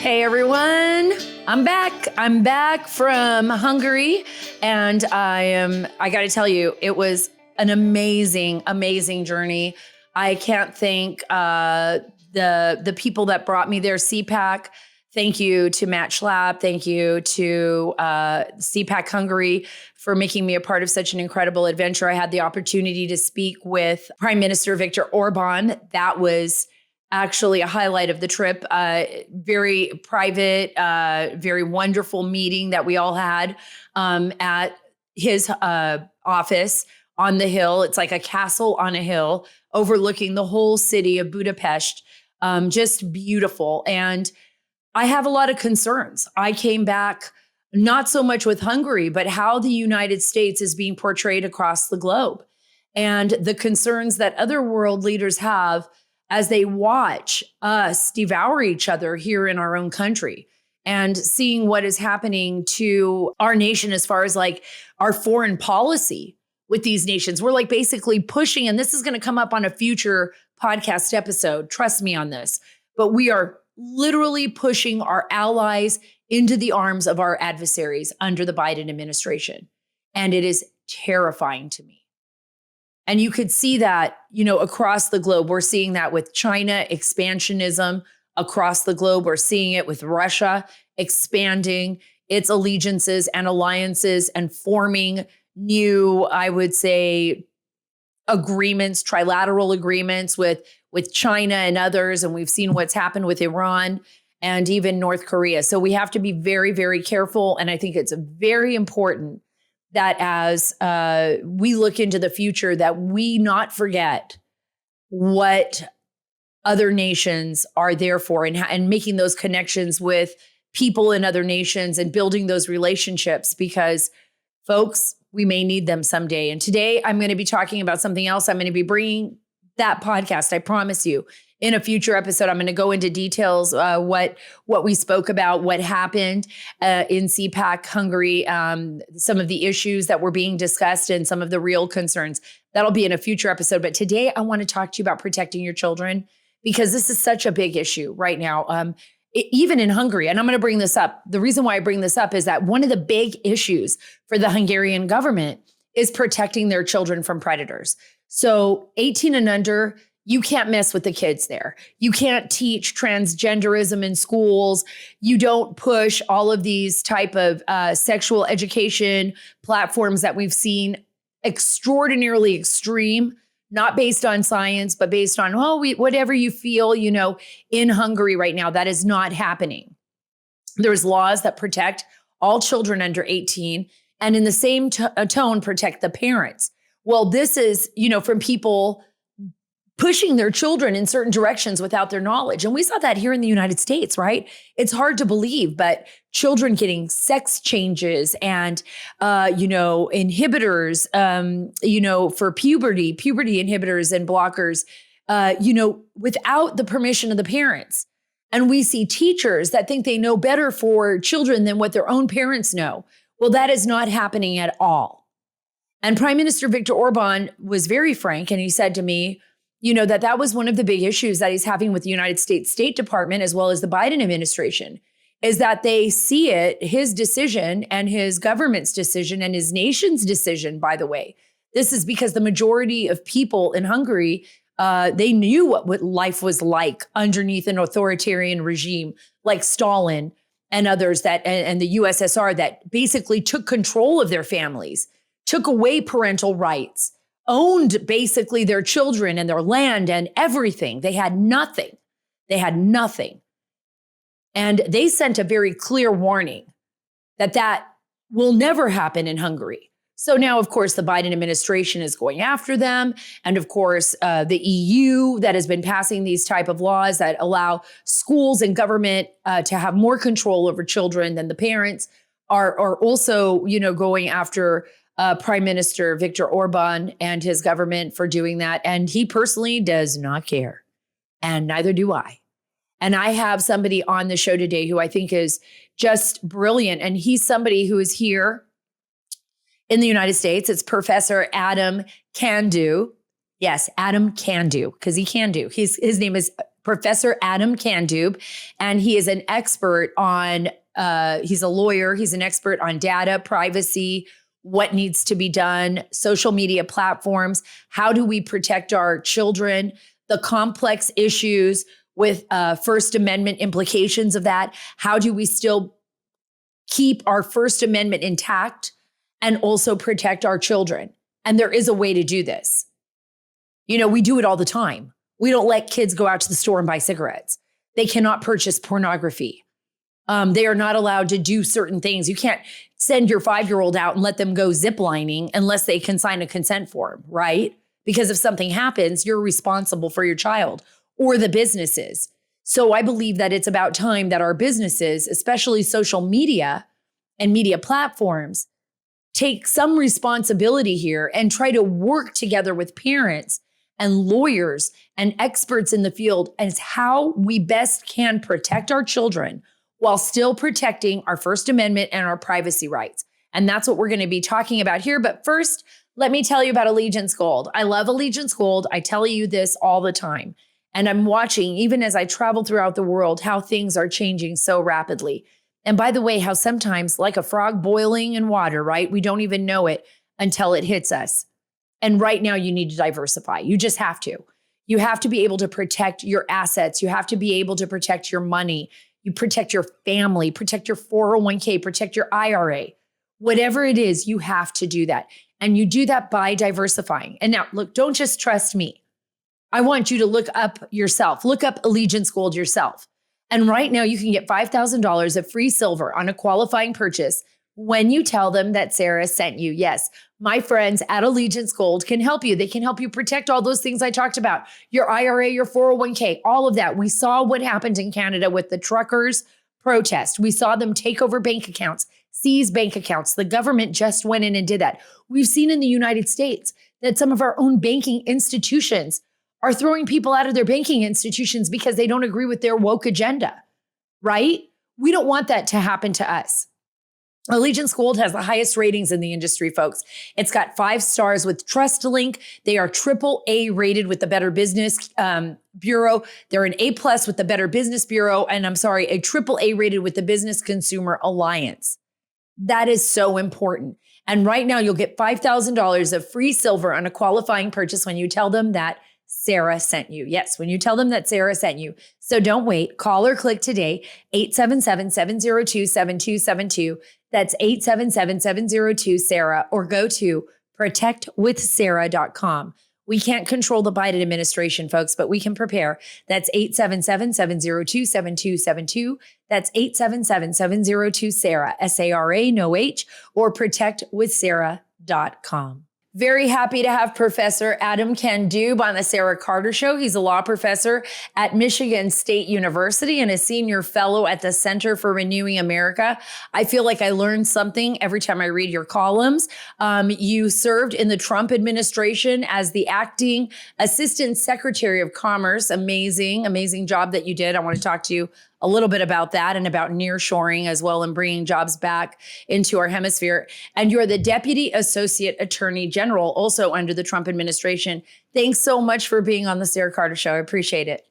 Hey everyone, I'm back. I'm back from Hungary, and I got to tell you, it was an amazing, amazing journey. I can't thank the people that brought me there. CPAC. Thank you to Matt Schlapp. Thank you to CPAC Hungary for making me a part of such an incredible adventure. I had the opportunity to speak with Prime Minister Viktor Orban. That was actually a highlight of the trip. Very private, very wonderful meeting that we all had at his office on the hill. It's like a castle on a hill overlooking the whole city of Budapest. Just beautiful. And I have a lot of concerns. I came back not so much with Hungary, but how the United States is being portrayed across the globe and the concerns that other world leaders have as they watch us devour each other here in our own country and seeing what is happening to our nation as far as like our foreign policy with these nations. We're like basically pushing, and this is going to come up on a future podcast episode. Trust me on this, but we are literally pushing our allies into the arms of our adversaries under the Biden administration. And it is terrifying to me. And you could see that, across the globe. We're seeing that with China, expansionism across the globe. We're seeing it with Russia expanding its allegiances and alliances and forming new, I would say, agreements, trilateral agreements with China and others. And we've seen what's happened with Iran and even North Korea. So we have to be very, very careful. And I think it's very important that as we look into the future, that we not forget what other nations are there for and making those connections with people in other nations and building those relationships because, folks, we may need them someday. And today I'm going to be talking about something else. I'm going to be bringing that podcast, I promise you. In a future episode, I'm going to go into details, what we spoke about, what happened in CPAC Hungary, some of the issues that were being discussed and some of the real concerns. That'll be in a future episode. But today I want to talk to you about protecting your children because this is such a big issue right now. Even in Hungary, and I'm going to bring this up. The reason why I bring this up is that one of the big issues for the Hungarian government is protecting their children from predators. So 18 and under, you can't mess with the kids there. You can't teach transgenderism in schools. You don't push all of these type of sexual education platforms that we've seen extraordinarily extreme, not based on science, but based on, whatever you feel, in Hungary right now. That is not happening. There's laws that protect all children under 18 and in the same tone protect the parents. Well, this is, from people pushing their children in certain directions without their knowledge. And we saw that here in the United States, right? It's hard to believe, but children getting sex changes and, inhibitors, for puberty inhibitors and blockers, without the permission of the parents. And we see teachers that think they know better for children than what their own parents know. Well, that is not happening at all. And Prime Minister Viktor Orban was very frank, and he said to me, that was one of the big issues that he's having with the United States State Department, as well as the Biden administration, is that they see it, his decision and his government's decision and his nation's decision, by the way. This is because the majority of people in Hungary, they knew what life was like underneath an authoritarian regime like Stalin and others and the USSR that basically took control of their families, took away parental rights, owned basically their children and their land and everything. They had nothing. And they sent a very clear warning that will never happen in Hungary. So now, of course, the Biden administration is going after them. And of course, the EU that has been passing these type of laws that allow schools and government to have more control over children than the parents are also, going after Prime Minister Viktor Orban and his government for doing that. And he personally does not care. And neither do I. And I have somebody on the show today who I think is just brilliant. And he's somebody who is here in the United States. It's Professor Adam Candeub. Yes, Adam Candeub, because he can do. His name is Professor Adam Candeub, and he is an expert on, he's a lawyer, he's an expert on data, privacy, what needs to be done, social media platforms, how do we protect our children, the complex issues with First Amendment implications of that, how do we still keep our First Amendment intact and also protect our children. And there is a way to do this. You know, we do it all the time. We don't let kids go out to the store and buy cigarettes. They cannot purchase pornography. They are not allowed to do certain things. You can't send your 5-year-old out and let them go ziplining unless they can sign a consent form, right? Because if something happens, you're responsible for your child or the businesses. So I believe that it's about time that our businesses, especially social media and media platforms, take some responsibility here and try to work together with parents and lawyers and experts in the field as how we best can protect our children while still protecting our First Amendment and our privacy rights. And that's what we're going to be talking about here. But first, let me tell you about Allegiance Gold. I love Allegiance Gold. I tell you this all the time. And I'm watching, even as I travel throughout the world, how things are changing so rapidly. And by the way, how sometimes, like a frog boiling in water, right? We don't even know it until it hits us. And right now you need to diversify. You just have to. You have to be able to protect your assets. You have to be able to protect your money. You protect your family, protect your 401k, protect your IRA. Whatever it is, you have to do that. And you do that by diversifying. And now, look, don't just trust me. I want you to look up yourself. Look up Allegiance Gold yourself. And right now you can get $5,000 of free silver on a qualifying purchase when you tell them that Sara sent you. Yes, my friends at Allegiance Gold can help you. They can help you protect all those things I talked about, your IRA, your 401k, all of that. We saw what happened in Canada with the truckers' protest. We saw them take over bank accounts, seize bank accounts. The government just went in and did that. We've seen in the United States that some of our own banking institutions are throwing people out of their banking institutions because they don't agree with their woke agenda, right? We don't want that to happen to us. Allegiance Gold has the highest ratings in the industry, folks. It's got 5 stars with TrustLink. They are AAA rated with the Better Business Bureau. They're an A+ with the Better Business Bureau. And I'm sorry, a AAA rated with the Business Consumer Alliance. That is so important. And right now you'll get $5,000 of free silver on a qualifying purchase when you tell them that Sara sent you. Yes, when you tell them that Sara sent you. So don't wait. Call or click today, 877-702-7272. That's 877-702-SARA, or go to protectwithsara.com. We can't control the Biden administration, folks, but we can prepare. That's 877-702-7272. That's 877-702-SARA, SARA, no H, or protectwithsara.com. Very happy to have Professor Adam Candeub on the Sara Carter Show. He's a law professor at Michigan State University and a senior fellow at the Center for Renewing America. I feel like I learn something every time I read your columns. You served in the Trump administration as the acting Assistant Secretary of Commerce. Amazing, amazing job that you did. I want to talk to you a little bit about that and about nearshoring as well and bringing jobs back into our hemisphere. And you're the Deputy Associate Attorney General, also under the Trump administration. Thanks so much for being on the Sara Carter Show. I appreciate it.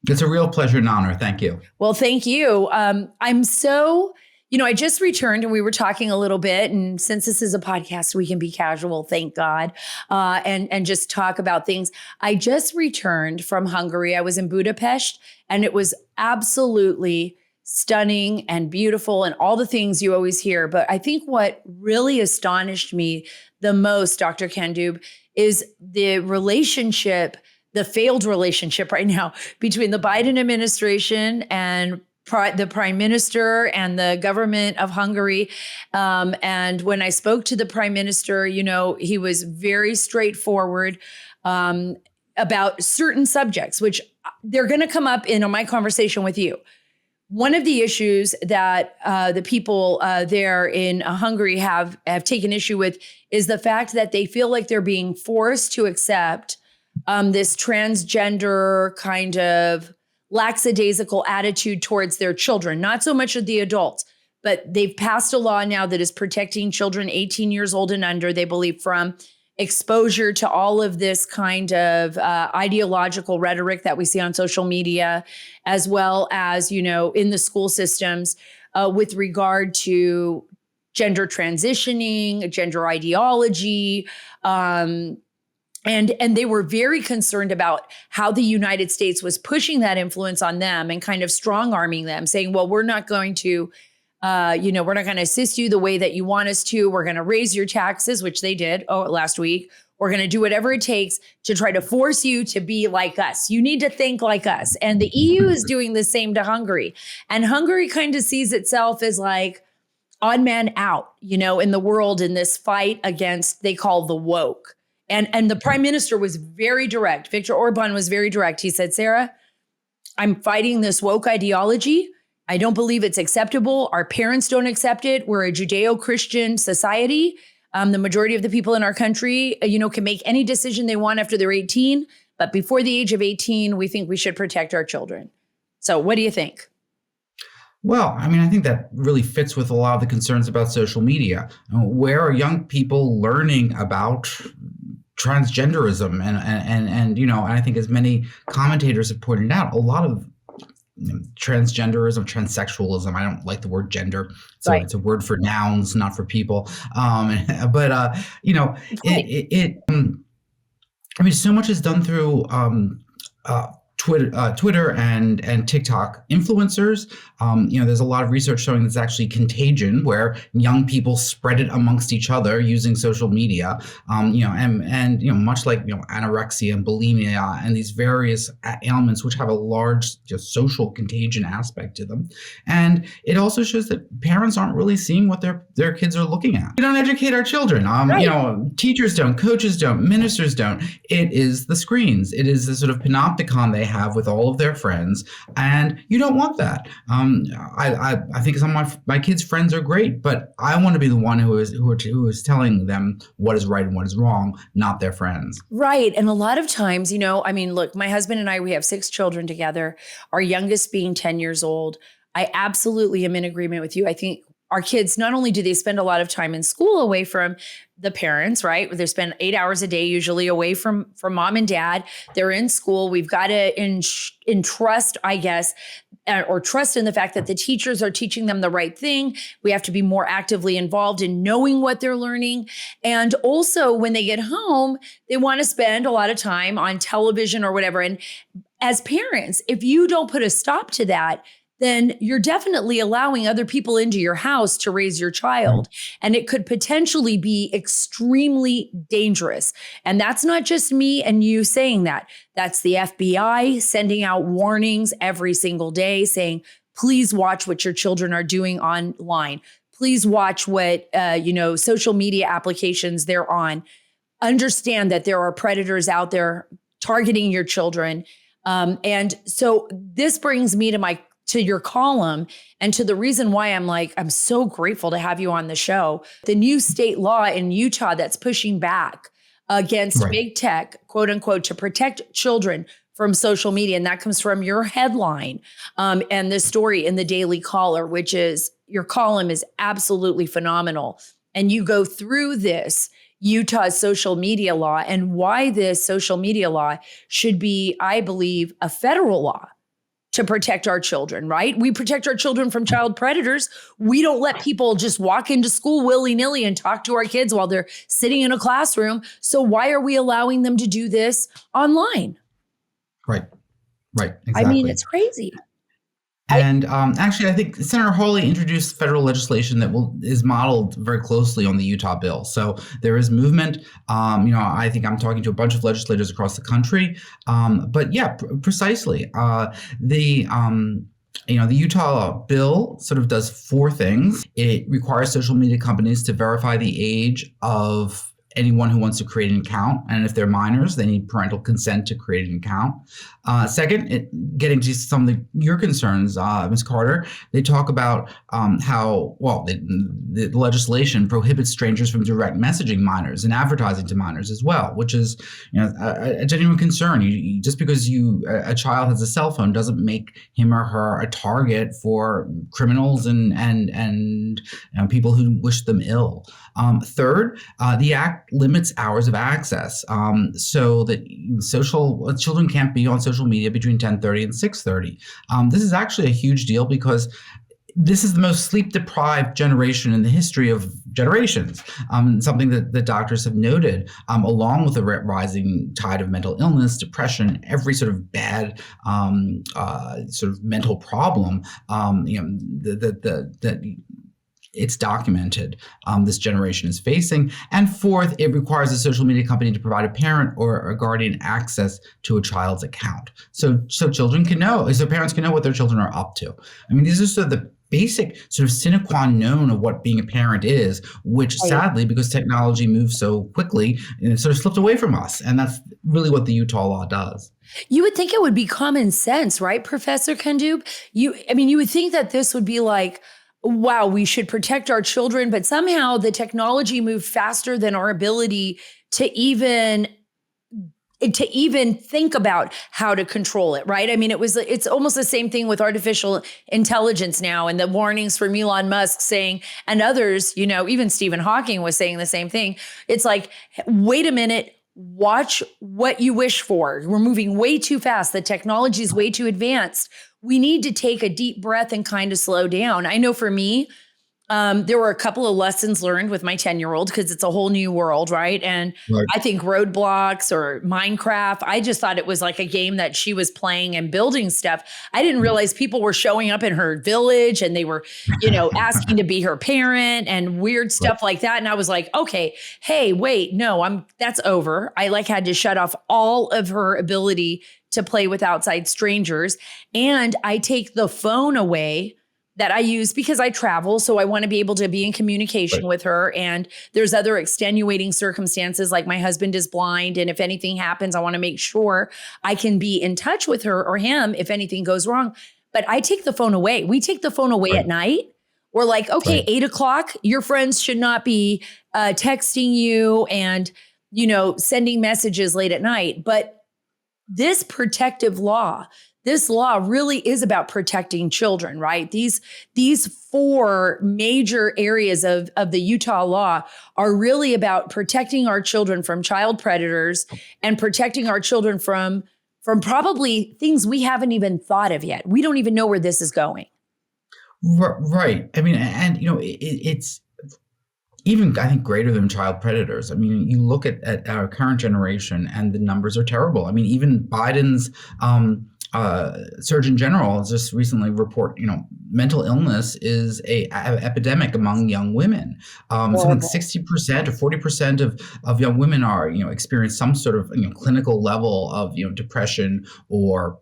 It's a real pleasure and honor. Thank you. Well, thank you. I'm so... I just returned and we were talking a little bit. And since this is a podcast, we can be casual, thank God, and just talk about things. I just returned from Hungary. I was in Budapest and it was absolutely stunning and beautiful and all the things you always hear. But I think what really astonished me the most, Dr. Candeub, is the relationship, the failed relationship right now between the Biden administration and the prime minister and the government of Hungary. And when I spoke to the prime minister, he was very straightforward about certain subjects, which they're going to come up in my conversation with you. One of the issues that the people there in Hungary have taken issue with is the fact that they feel like they're being forced to accept this transgender kind of lackadaisical attitude towards their children, not so much of the adults, but they've passed a law now that is protecting children 18 years old and under, they believe, from exposure to all of this kind of ideological rhetoric that we see on social media, as well as, in the school systems with regard to gender transitioning, gender ideology. And they were very concerned about how the United States was pushing that influence on them and kind of strong arming them, saying, well, we're not going to, we're not going to assist you the way that you want us to. We're going to raise your taxes, which they did last week. We're going to do whatever it takes to try to force you to be like us. You need to think like us. And the EU is doing the same to Hungary. And Hungary kind of sees itself as like odd man out, in the world in this fight against, they call the woke. And the prime minister was very direct. Viktor Orban was very direct. He said, Sara, I'm fighting this woke ideology. I don't believe it's acceptable. Our parents don't accept it. We're a Judeo-Christian society. The majority of the people in our country, can make any decision they want after they're 18. But before the age of 18, we think we should protect our children. So what do you think? Well, I think that really fits with a lot of the concerns about social media. Where are young people learning about transgenderism? And I think as many commentators have pointed out, a lot of transgenderism, transsexualism. I don't like the word gender. So It's a word for nouns, not for people. So much is done through Twitter and TikTok influencers. There's a lot of research showing it's actually contagion, where young people spread it amongst each other using social media. Much like anorexia and bulimia and these various ailments, which have a large social contagion aspect to them. And it also shows that parents aren't really seeing what their kids are looking at. We don't educate our children. Teachers don't, coaches don't, ministers don't. It is the screens. It is the sort of panopticon they have with all of their friends, and you don't want that. I think some of my kids' friends are great, but I want to be the one who is telling them what is right and what is wrong, not their friends. Right. And a lot of times, look, my husband and I, we have 6 children together, our youngest being 10 years old. I absolutely am in agreement with you. I think our kids, not only do they spend a lot of time in school away from the parents, right? They spend 8 hours a day, usually away from mom and dad. They're in school. We've got to entrust, I guess, or trust in the fact that the teachers are teaching them the right thing. We have to be more actively involved in knowing what they're learning. And also when they get home, they want to spend a lot of time on television or whatever. And as parents, if you don't put a stop to that, then you're definitely allowing other people into your house to raise your child. And it could potentially be extremely dangerous. And that's not just me and you saying that. That's the FBI sending out warnings every single day saying, please watch what your children are doing online. Please watch what, social media applications they're on. Understand that there are predators out there targeting your children. And so this brings me to your column and to the reason why I'm so grateful to have you on the show. The new state law in Utah that's pushing back against big tech, quote unquote, to protect children from social media. And that comes from your headline and the story in the Daily Caller, which is your column is absolutely phenomenal. And you go through this Utah's social media law and why this social media law should be, I believe, a federal law to protect our children, right? We protect our children from child predators. We don't let people just walk into school willy-nilly and talk to our kids while they're sitting in a classroom. So why are we allowing them to do this online? Right, exactly. It's crazy. And actually, I think Senator Hawley introduced federal legislation that is modeled very closely on the Utah bill. So there is movement. I think I'm talking to a bunch of legislators across the country. But yeah, precisely. The Utah bill sort of does 4 things. It requires social media companies to verify the age of anyone who wants to create an account. And if they're minors, they need parental consent to create an account. Second, getting to some of your concerns, Ms. Carter, they talk about how, well, the legislation prohibits strangers from direct messaging minors and advertising to minors as well, which is, a genuine concern. Just because a child has a cell phone doesn't make him or her a target for criminals and people who wish them ill. Third, the act limits hours of access so that children can't be on social media between 10:30 and 6:30. This is actually a huge deal because this is the most sleep-deprived generation in the history of generations, something that the doctors have noted, along with the rising tide of mental illness, depression, every sort of bad sort of mental problem, that it's documented this generation is facing. And fourth, it requires a social media company to provide a parent or a guardian access to a child's account. So children can know, so parents can know what their children are up to. I mean, these are sort of the basic sort of sine qua non of what being a parent is, which sadly, because technology moves so quickly, it sort of slipped away from us. And that's really what the Utah law does. You would think it would be common sense, right, Professor Candeub? You would think that this would be like, wow, we should protect our children, but somehow the technology moved faster than our ability to even think about how to control it, right? I mean, it's almost the same thing with artificial intelligence now, and the warnings from Elon Musk saying, and others, even Stephen Hawking was saying the same thing. It's like, wait a minute, watch what you wish for. We're moving way too fast. The technology is way too advanced. We need to take a deep breath and kind of slow down. I know for me, there were a couple of lessons learned with my 10-year-old because it's a whole new world, right? And right. I think Roblox or Minecraft, I just thought it was like a game that she was playing and building stuff. I didn't realize people were showing up in her village and they were, asking to be her parent and weird stuff like that. And I was like, okay, hey, wait, no, that's over. I had to shut off all of her ability to play with outside strangers. And I take the phone away that I use because I travel. So I want to be able to be in communication with her. And there's other extenuating circumstances, like my husband is blind. And if anything happens, I want to make sure I can be in touch with her or him if anything goes wrong. But I take the phone away. We take the phone away at night. We're like, okay, 8:00, your friends should not be texting you and, sending messages late at night. But this law really is about protecting children, right? These four major areas of the Utah law are really about protecting our children from child predators and protecting our children from probably things we haven't even thought of yet. We don't even know where this is going. Right. I mean, and it's even, I think, greater than child predators. I mean, you look at our current generation and the numbers are terrible. I mean, even Biden's Surgeon General just recently report, mental illness is an epidemic among young women. Something like 60% or 40% of young women are, experience some sort of, clinical level of, depression or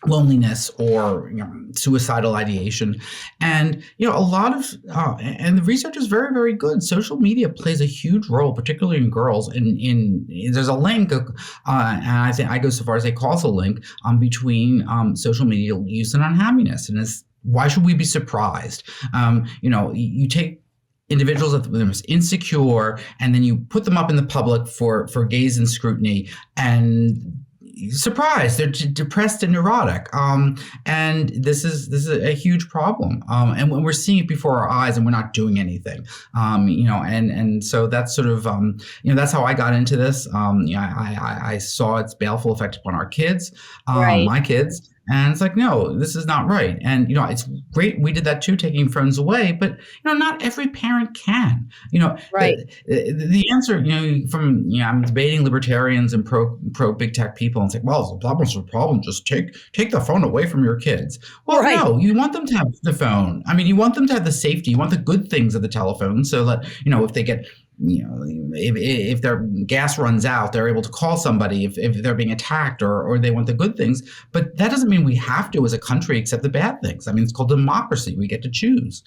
loneliness or suicidal ideation. And a lot of and the research is very, very good. Social media plays a huge role, particularly in girls. In there's a link and I think I go so far as a causal link between social media use and unhappiness. And why should we be surprised? You take individuals that are insecure and then you put them up in the public for gaze and scrutiny, and surprise, they're depressed and neurotic. And this is a huge problem. And when we're seeing it before our eyes and we're not doing anything, and so that's sort of, that's how I got into this. I saw its baleful effect upon our kids, my kids. And it's like, no, this is not right. And, it's great. We did that too, taking phones away. But, not every parent can. Right. The answer, I'm debating libertarians and pro big tech people and say, well, it's a problem. Just take the phone away from your kids. Well, no, you want them to have the phone. I mean, you want them to have the safety. You want the good things of the telephone so that, if they get if their gas runs out, they're able to call somebody if they're being attacked or they want the good things. But that doesn't mean we have to, as a country, accept the bad things. I mean, it's called democracy. We get to choose.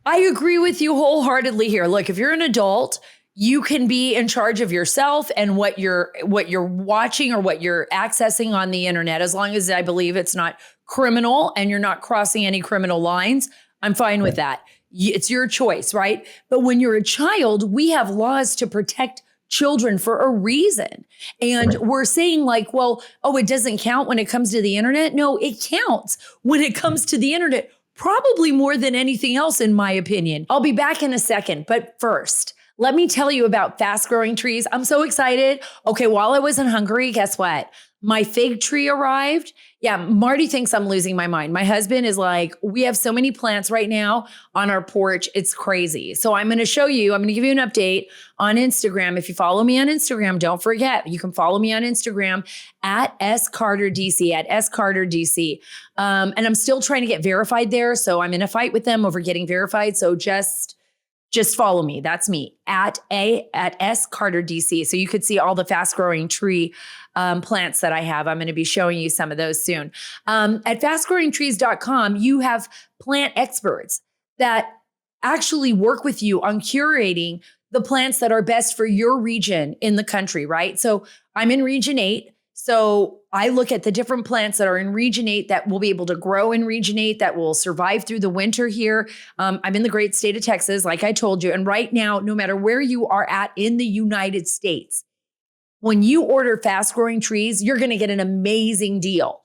I agree with you wholeheartedly here. Look, if you're an adult, you can be in charge of yourself and what you're watching or what you're accessing on the internet, as long as I believe it's not criminal and you're not crossing any criminal lines. I'm fine with that. It's your choice, right? But when you're a child, we have laws to protect children for a reason. And we're saying like, well, oh, it doesn't count when it comes to the internet. No, it counts when it comes to the internet, probably more than anything else, in my opinion. I'll be back in a second. But first, let me tell you about fast growing trees. I'm so excited. Okay, while I was in Hungary, guess what? My fig tree arrived. Yeah, Marty thinks I'm losing my mind. My husband is like, we have so many plants right now on our porch. It's crazy. So I'm going to show you, I'm going to give you an update on Instagram. If you follow me on Instagram, don't forget, you can follow me on Instagram at @SCarterDC, at @SCarterDC. And I'm still trying to get verified there. So I'm in a fight with them over getting verified. So just follow me. That's me at @SCarterDC. So you could see all the fast growing tree plants that I have. I'm going to be showing you some of those soon. At fastgrowingtrees.com, you have plant experts that actually work with you on curating the plants that are best for your region in the country, right? So I'm in region 8. So I look at the different plants that are in region 8 that will be able to grow in region 8, that will survive through the winter here. I'm in the great state of Texas, like I told you. And right now, no matter where you are at in the United States, when you order fast growing trees, you're going to get an amazing deal.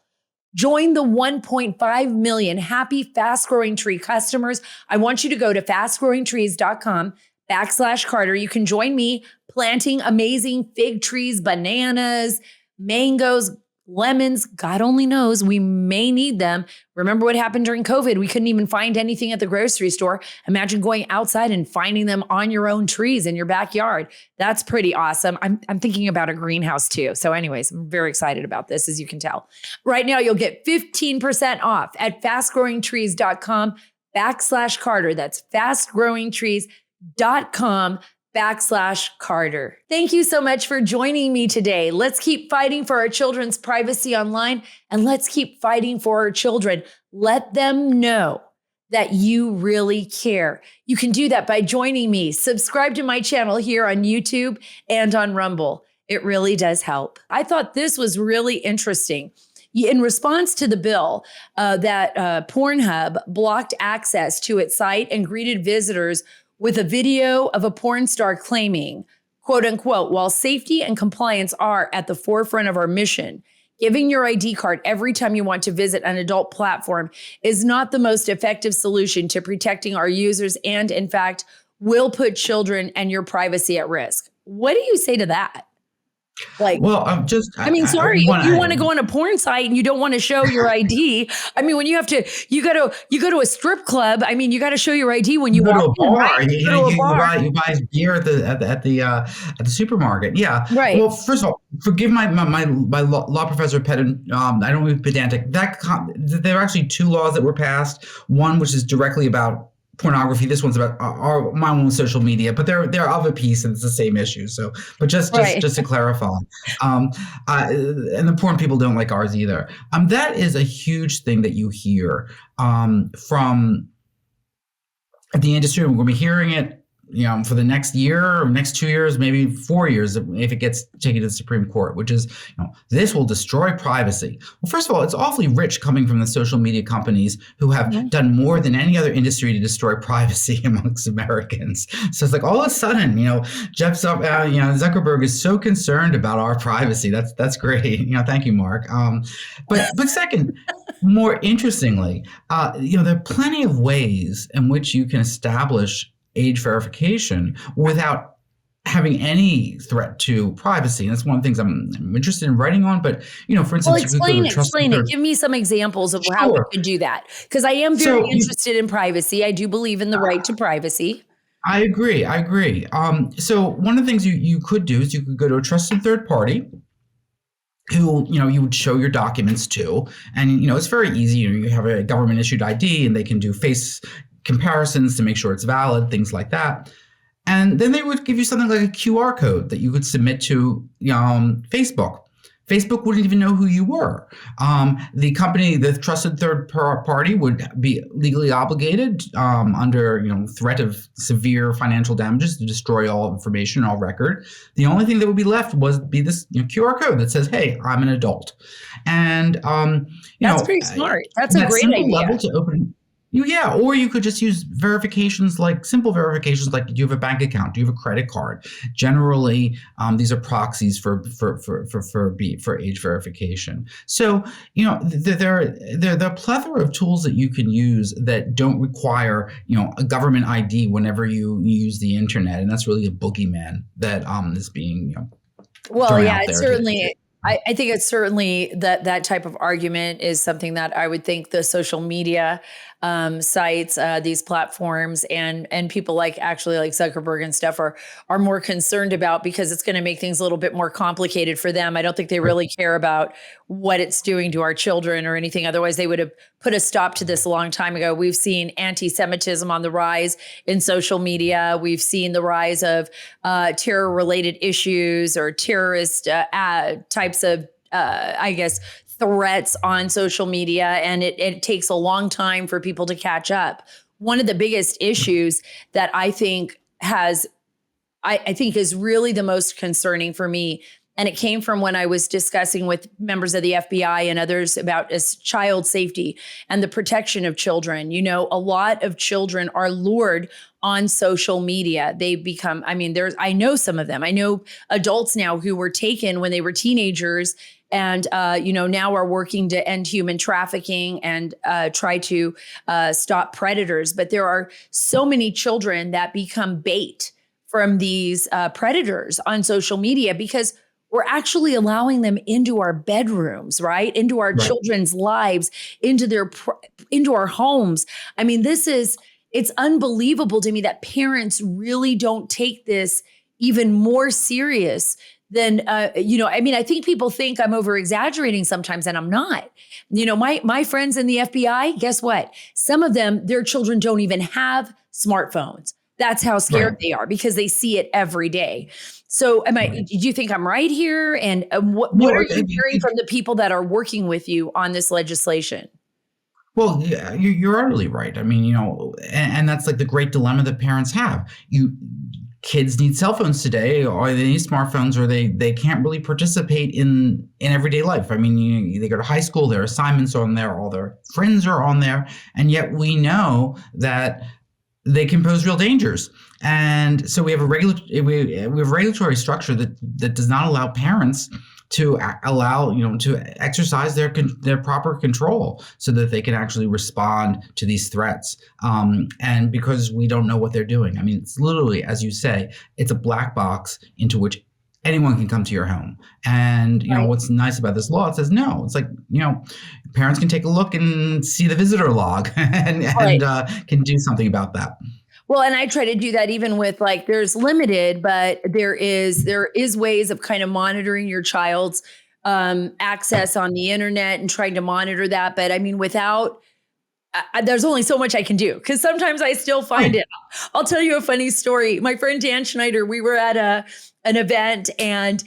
Join the 1.5 million happy fast growing tree customers. I want you to go to fastgrowingtrees.com/Carter. You can join me planting amazing fig trees, bananas, mangoes, lemons. God only knows, we may need them. Remember what happened during COVID? We couldn't even find anything at the grocery store. Imagine going outside and finding them on your own trees in your backyard. That's pretty awesome. I'm thinking about a greenhouse too. So anyways, I'm very excited about this, as you can tell. Right now, you'll get 15% off at fastgrowingtrees.com/Carter. That's fastgrowingtrees.com/Carter. Thank you so much for joining me today. Let's keep fighting for our children's privacy online, and let's keep fighting for our children. Let them know that you really care. You can do that by joining me. Subscribe to my channel here on YouTube and on Rumble. It really does help. I thought this was really interesting. In response to the bill that Pornhub blocked access to its site and greeted visitors with a video of a porn star claiming, quote unquote, while safety and compliance are at the forefront of our mission, giving your ID card every time you want to visit an adult platform is not the most effective solution to protecting our users and, in fact, will put children and your privacy at risk. What do you say to that? Like, well, I'm just, I mean, sorry, if you want to go on a porn site and you don't want to show your ID. I mean, when you go to a strip club. I mean, you got to show your ID when you go to walk a bar. Right? You go to a bar. You buy beer at the supermarket. Yeah. Right. Well, first of all, forgive my law professor opinion. I don't mean pedantic. There are actually two laws that were passed. One which is directly about pornography. This one's about my own social media, but they're of a piece and it's the same issue. So, but just to clarify, and the porn people don't like ours either. That is a huge thing that you hear from the industry. We're going to be hearing it, for the next year or next 2 years, maybe 4 years, if it gets taken to the Supreme Court, which is, this will destroy privacy. Well, first of all, it's awfully rich coming from the social media companies who have done more than any other industry to destroy privacy amongst Americans. So it's like all of a sudden, Zuckerberg is so concerned about our privacy. That's great. Thank you, Mark. But second, more interestingly, there are plenty of ways in which you can establish age verification without having any threat to privacy. And that's one of the things I'm interested in writing on. But, for instance, explain it. Give me some examples of how we could do that. Because I am very interested in privacy. I do believe in the right to privacy. I agree. So one of the things you could do is you could go to a trusted third party who, you would show your documents to. And, it's very easy. You have a government issued ID and they can do face comparisons to make sure it's valid, things like that. And then they would give you something like a QR code that you could submit to Facebook. Facebook wouldn't even know who you were. The company, the trusted third party, would be legally obligated under threat of severe financial damages to destroy all information, all record. The only thing that would be left would be this QR code that says, "Hey, I'm an adult," and that's pretty smart. That's a great idea. Level to open. Yeah, or you could just use verifications, like simple verifications, like, do you have a bank account? Do you have a credit card? Generally, these are proxies for age verification. So, there are a plethora of tools that you can use that don't require, a government ID whenever you use the internet, and that's really a boogeyman that is being, well, yeah, it's certainly. I think it's certainly that type of argument is something that I would think the social media sites, these platforms, and people like Zuckerberg and stuff are more concerned about, because it's going to make things a little bit more complicated for them. I don't think they really care about what it's doing to our children or anything. Otherwise, they would have put a stop to this a long time ago. We've seen anti-Semitism on the rise in social media. We've seen the rise of terror-related issues or terrorist types of, threats on social media, and it takes a long time for people to catch up. One of the biggest issues that I think is really the most concerning for me, and it came from when I was discussing with members of the FBI and others about child safety and the protection of children. A lot of children are lured on social media. They become, I know some of them. I know adults now who were taken when they were teenagers and, now are working to end human trafficking and try to stop predators. But there are so many children that become bait from these predators on social media, because we're actually allowing them into our bedrooms, right? Into our children's lives, into our homes. It's unbelievable to me that parents really don't take this even more serious than, I think people think I'm over exaggerating sometimes, and I'm not. My friends in the FBI, guess what? Some of them, their children don't even have smartphones. That's how scared they are, because they see it every day. So do you think I'm right here? And what are you hearing from the people that are working with you on this legislation? Well, yeah, you're utterly right. And that's like the great dilemma that parents have. Kids need cell phones today, or they need smartphones, or they can't really participate in everyday life. They go to high school, their assignments are on there, all their friends are on there, and yet we know that they can pose real dangers. And so we have a regulatory structure that does not allow parents to exercise their proper control so that they can actually respond to these threats. And because we don't know what they're doing. It's literally, as you say, it's a black box into which anyone can come to your home. And what's nice about this law, it says no. It's like, parents can take a look and see the visitor log and can do something about that. Well, and I try to do that even with there's limited, but there is ways of kind of monitoring your child's access on the internet and trying to monitor that. But without, there's only so much I can do, because sometimes I still find it. I'll tell you a funny story. My friend Dan Schneider, we were at an event, and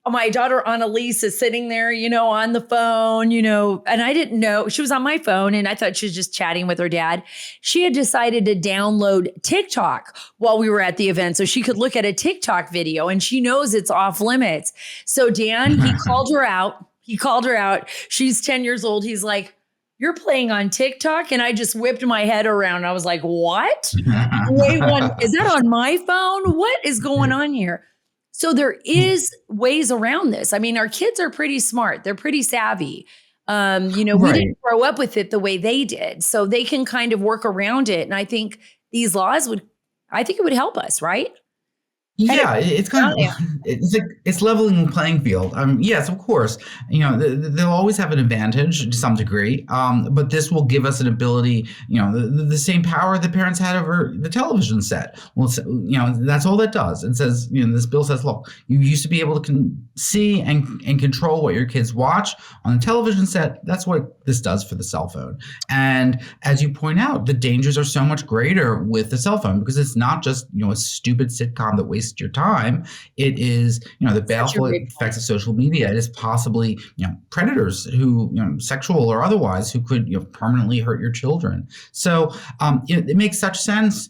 my daughter Annalise is sitting there, on the phone, and I didn't know she was on my phone, and I thought she was just chatting with her dad. She had decided to download TikTok while we were at the event so she could look at a TikTok video, and she knows it's off limits. So Dan, he called her out. She's 10 years old. He's like, "You're playing on TikTok?" And I just whipped my head around. I was like, "What? Wait, is that on my phone? What is going on here?" So there is ways around this. Our kids are pretty smart. They're pretty savvy. We didn't grow up with it the way they did. So they can kind of work around it. And I think these laws it would help us, right? Yeah, it's leveling the playing field. Yes, of course. They'll always have an advantage to some degree, but this will give us an ability. The same power that parents had over the television set. Well, that's all that does. It says, this bill says, look, you used to be able to see and control what your kids watch on a television set. That's what this does for the cell phone. And as you point out, the dangers are so much greater with the cell phone, because it's not just a stupid sitcom that wastes waste your time. It is, the Such a baleful great point. effects of social media. It is possibly, predators who, sexual or otherwise, who could, permanently hurt your children. So it makes such sense.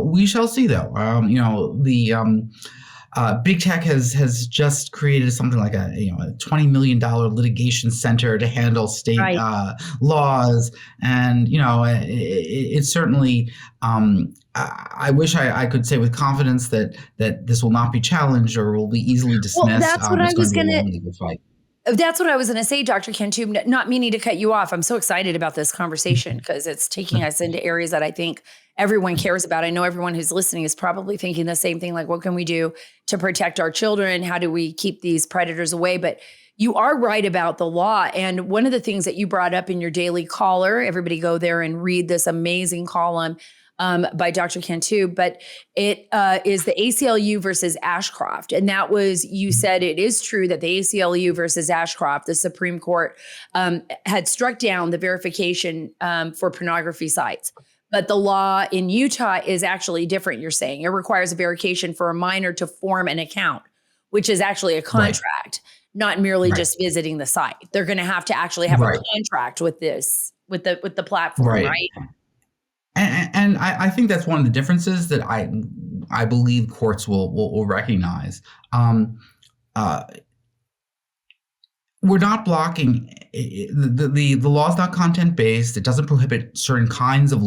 We shall see, though. Big tech has just created something like a $20 million litigation center to handle state Right. laws, and it's certainly. I wish I could say with confidence that this will not be challenged or will be easily Well, dismissed. that's what I It's going was to be a gonna. long legal fight. That's what I was going to say, Dr. Candeub, not meaning to cut you off. I'm so excited about this conversation because it's taking us into areas that I think everyone cares about. I know everyone who's listening is probably thinking the same thing, like, what can we do to protect our children? How do we keep these predators away? But you are right about the law. And one of the things that you brought up in your daily caller, everybody go there and read this amazing column by Dr. Candeub, but it is the ACLU versus Ashcroft. And that was, you said it is true that the ACLU versus Ashcroft, the Supreme Court had struck down the verification for pornography sites. But the law in Utah is actually different, you're saying. It requires a verification for a minor to form an account, which is actually a contract, not merely just visiting the site. They're going to have actually have a contract with this, with the platform, right? And I think that's one of the differences that I believe courts will recognize. We're not blocking the law is not content based. It doesn't prohibit certain kinds of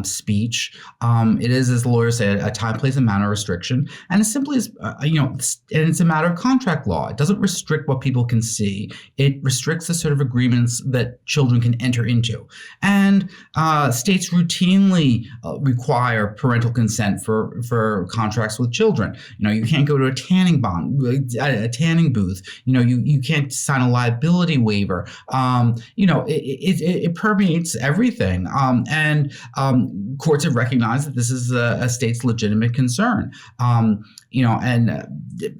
speech. It is, as the lawyer said, a time, place, and manner restriction, and it simply is, and it's a matter of contract law. It doesn't restrict what people can see. It restricts the sort of agreements that children can enter into, and states routinely require parental consent for contracts with children. You can't go to a tanning booth. You can't sign a liability waiver. It permeates everything. And courts have recognized that this is a state's legitimate concern. And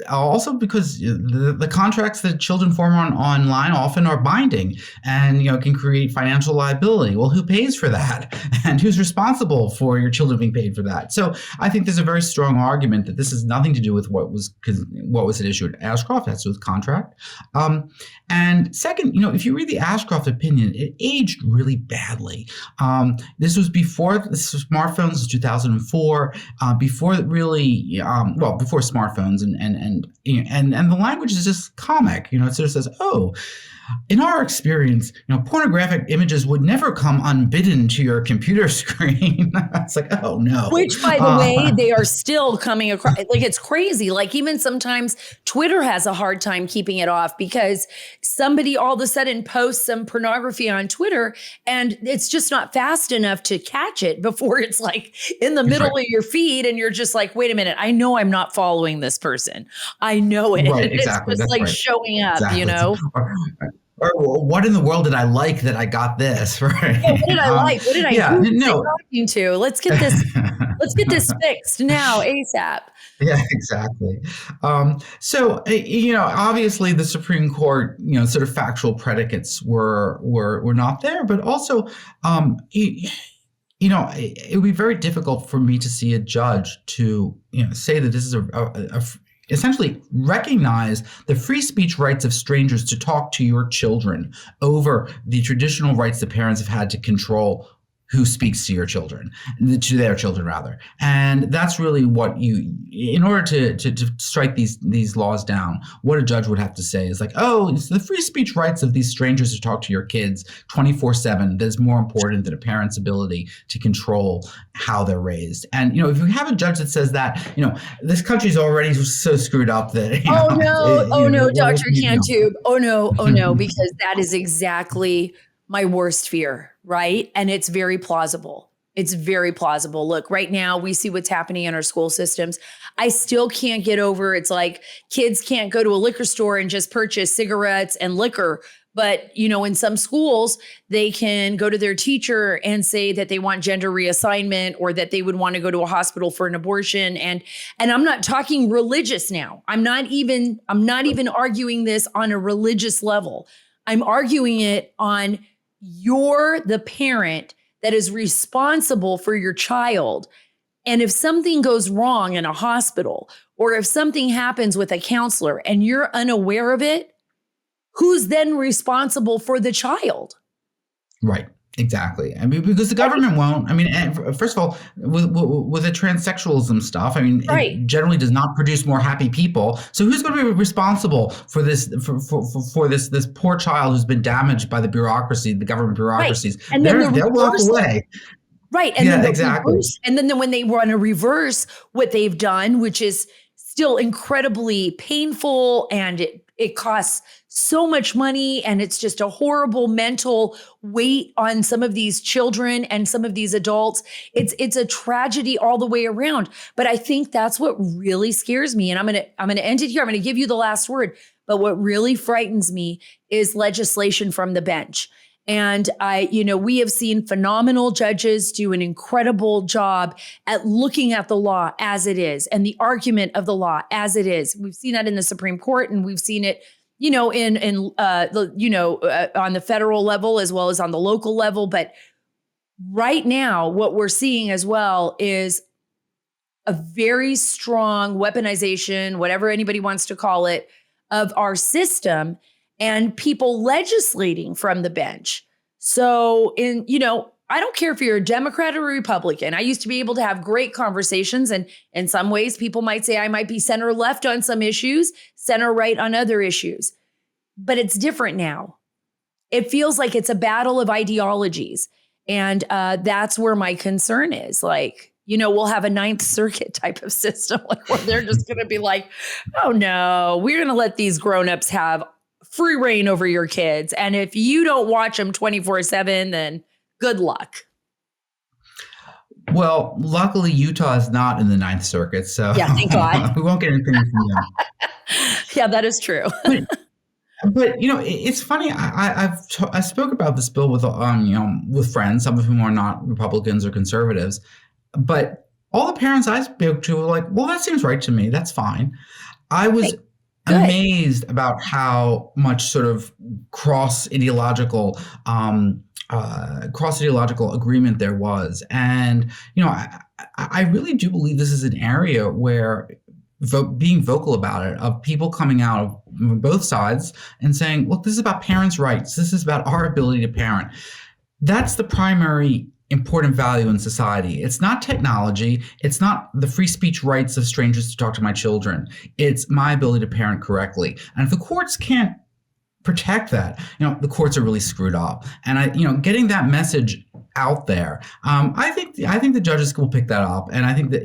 also because the contracts that children form online often are binding and, can create financial liability. Well, who pays for that? And who's responsible for your children being paid for that? So I think there's a very strong argument that this has nothing to do with what was at issue at Ashcroft. It has to do with contract. And second, if you read the Ashcroft opinion, it aged really badly. This was before the smartphones in 2004, before smartphones, and the language is just comic. It sort of says, "Oh, in our experience, pornographic images would never come unbidden to your computer screen." It's like, oh no. Which, by the way, they are still coming across. Like, it's crazy. Like, even sometimes Twitter has a hard time keeping it off because somebody all of a sudden posts some pornography on Twitter and it's just not fast enough to catch it before it's like in the middle of your feed. And you're just like, wait a minute, I know I'm not following this person. I know it. Right, exactly. It's just That's showing up, Exactly. Or what in the world did I like that I got this? Right? Yeah, what did I like? What did I? Yeah, who was I no. talking to? Let's get this. Let's get this fixed now, ASAP. Yeah, exactly. So obviously the Supreme Court, sort of factual predicates were not there, but also, it would be very difficult for me to see a judge to say that this is essentially recognize the free speech rights of strangers to talk to your children over the traditional rights that parents have had to control who speaks to your children, to their children rather. And that's really what in order to strike these laws down, what a judge would have to say is like, oh, it's the free speech rights of these strangers to talk to your kids 24/7 that is more important than a parent's ability to control how they're raised. And, if you have a judge that says that, this country's already so screwed up that, Oh no, Dr. Candeub. Oh no, because that is exactly my worst fear, right? And it's very plausible. It's very plausible. Look, right now we see what's happening in our school systems. I still can't get over, it's like kids can't go to a liquor store and just purchase cigarettes and liquor. But, in some schools, they can go to their teacher and say that they want gender reassignment or that they would want to go to a hospital for an abortion. And I'm not talking religious now. I'm not even arguing this on a religious level. I'm arguing it on you're the parent that is responsible for your child. And if something goes wrong in a hospital, or if something happens with a counselor and you're unaware of it, who's then responsible for the child? Right. Exactly. I mean, because the government won't. I mean, first of all, with the transsexualism stuff, I mean, it generally does not produce more happy people. So who's going to be responsible for this for this poor child who's been damaged by the bureaucracy, the government bureaucracies? Right. And then they'll walk away. Right. And yeah, then exactly. And then when they want to reverse what they've done, which is still incredibly painful, and it costs so much money, and it's just a horrible mental weight on some of these children and some of these adults. It's a tragedy all the way around. But I think that's what really scares me. And I'm gonna end it here. I'm gonna give you the last word. But what really frightens me is legislation from the bench. And we have seen phenomenal judges do an incredible job at looking at the law as it is and the argument of the law as it is. We've seen that in the Supreme Court, and we've seen it, on the federal level as well as on the local level. But right now, what we're seeing as well is a very strong weaponization, whatever anybody wants to call it, of our system, and people legislating from the bench. So I don't care if you're a Democrat or a Republican. I used to be able to have great conversations. And in some ways, people might say I might be center left on some issues, center right on other issues. But it's different now. It feels like it's a battle of ideologies. And that's where my concern is. Like, we'll have a Ninth Circuit type of system, like where they're just going to be like, oh no, we're going to let these grownups have free reign over your kids. And if you don't watch them 24/7, then good luck. Well, luckily Utah is not in the Ninth Circuit, so yeah, thank God. We won't get anything from them. Yeah, that is true. But it's funny. I spoke about this bill with friends, some of whom are not Republicans or conservatives, but all the parents I spoke to were like, "Well, that seems right to me. That's fine." I was amazed about how much sort of cross ideological agreement there was, and I really do believe this is an area where being vocal about it, of people coming out of both sides and saying, look, this is about parents' rights. This is about our ability to parent. That's the primary important value in society. It's not technology. It's not the free speech rights of strangers to talk to my children. It's my ability to parent correctly. And if the courts can't protect that, the courts are really screwed up. And getting that message out there, I think the judges will pick that up. And I think that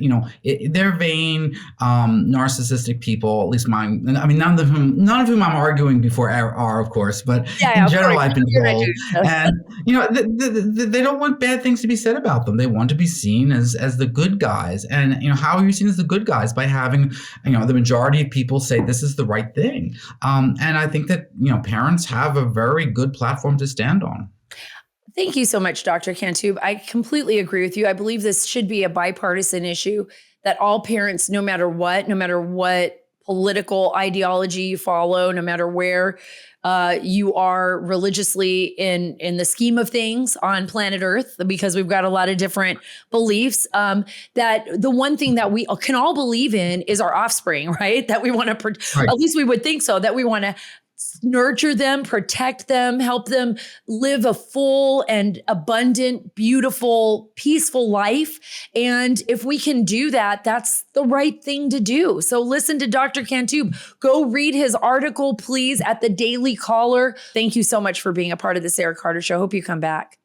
they're vain, narcissistic people. At least mine. I mean, none of whom I'm arguing before are, of course. But in general, I've been told, and they don't want bad things to be said about them. They want to be seen as the good guys. And how are you seen as the good guys? By having the majority of people say this is the right thing. And I think that parents have a very good platform to stand on. Thank you so much, Dr. Candeub. I completely agree with you. I believe this should be a bipartisan issue, that all parents, no matter what political ideology you follow, no matter where you are religiously in the scheme of things on planet Earth, because we've got a lot of different beliefs, that the one thing that we can all believe in is our offspring, right? That we want to, at least we would think so, that we want to nurture them, protect them, help them live a full and abundant, beautiful, peaceful life. And if we can do that, that's the right thing to do. So listen to Dr. Candeub. Go read his article, please, at the Daily Caller. Thank you so much for being a part of the Sara Carter Show. Hope you come back.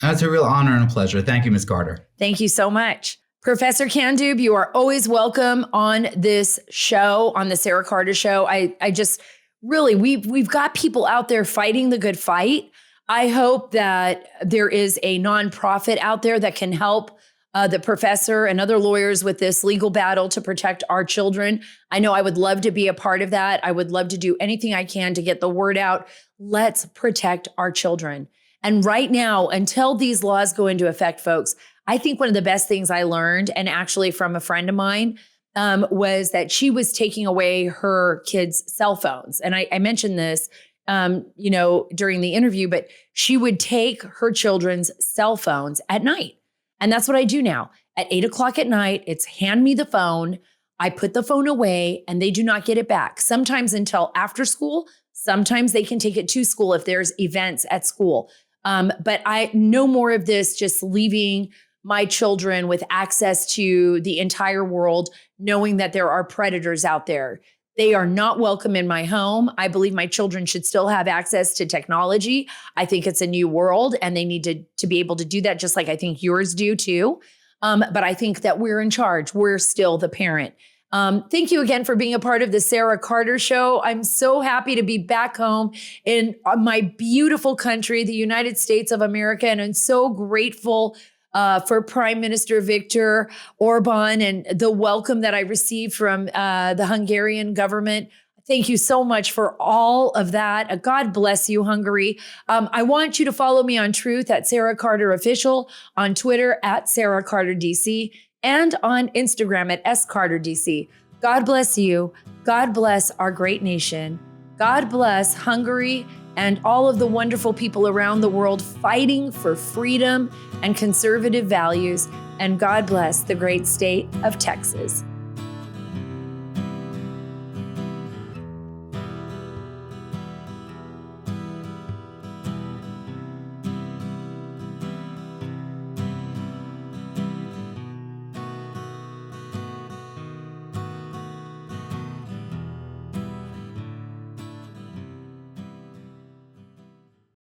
That's a real honor and a pleasure. Thank you, Ms. Carter. Thank you so much. Professor Candeub, you are always welcome on this show, on the Sara Carter Show. I just really, we've got people out there fighting the good fight. I hope that there is a nonprofit out there that can help the professor and other lawyers with this legal battle to protect our children. I know I would love to be a part of that. I would love to do anything I can to get the word out. Let's protect our children. And right now, until these laws go into effect, folks, I think one of the best things I learned, and actually from a friend of mine, was that she was taking away her kids' cell phones. And I mentioned this, during the interview, but she would take her children's cell phones at night. And that's what I do now. At 8 o'clock at night, it's hand me the phone. I put the phone away and they do not get it back. Sometimes until after school. Sometimes they can take it to school if there's events at school. But I no more of this just leaving my children with access to the entire world, knowing that there are predators out there. They are not welcome in my home. I believe my children should still have access to technology. I think it's a new world and they need to be able to do that, just like I think yours do too. But I think that we're in charge. We're still the parent. Thank you again for being a part of the Sara Carter Show. I'm so happy to be back home in my beautiful country, the United States of America, and I'm so grateful for Prime Minister Viktor Orban and the welcome that I received from the Hungarian government. Thank you so much for all of that. God bless you, Hungary. I want you to follow me on Truth at Sara Carter Official, on Twitter at Sara Carter DC, and on Instagram at scarterdc. God bless you. God bless our great nation. God bless Hungary and all of the wonderful people around the world fighting for freedom and conservative values. And God bless the great state of Texas.